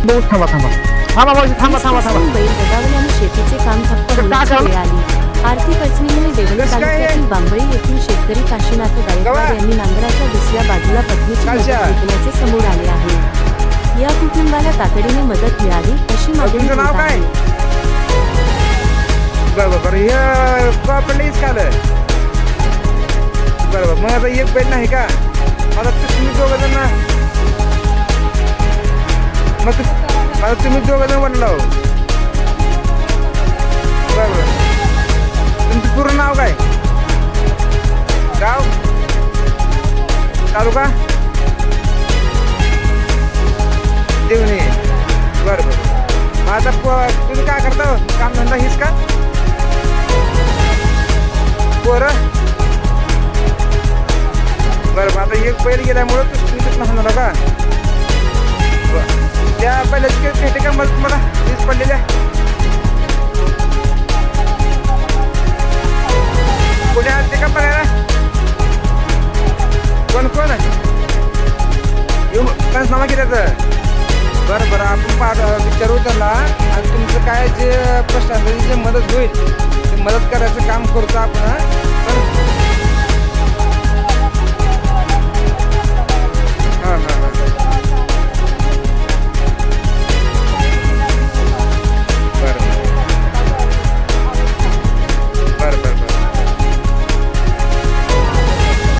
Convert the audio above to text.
बघू थांबा थांबा थांबा भाऊजी थांबा थांबा थांबा बैल दगावल्याने शेतीचे काम ठप्प होण्याची वेळ आली. आर्थिक अडचणीमुळे देवणी तालुक्यातील बांबळी येथील शेतकरी काशीनाथ गायकवाड यांनी नांगराच्या दुसऱ्या बाजूला पत्नीची मदत घेतल्याचे समोर आले आहे. या कुटुंबाला तातडीने मदत मिळावी अशी मागणी होत आहे. बरोबर हे प्रॉपर्टीच कालं बरोबर. मग आता एक बैल नाही का आता तुम्ही दोघं जण मग आता तुम्ही दोघं जण बनला हो बरोबर. तुमचं पूर्ण नाव काय गाव तालुका देवणी बरोबर. मग आता तुम्ही काय करता काम धंदा हीच का पोरं बरं. आता एक बैल गेल्यामुळं तुम्ही तिथं होणार का त्या बैलाची काही भेटे का मग तुम्हाला वीज पडलेल्या कोणी आलते का बघायला कोण कोण येऊ पंचनामा केल्याचं बरं बरं. आपण विचारू त्याला आणि तुमचं काय जे प्रशासनाची जे मदत होईल ते मदत करायचं काम करतो आपण. पण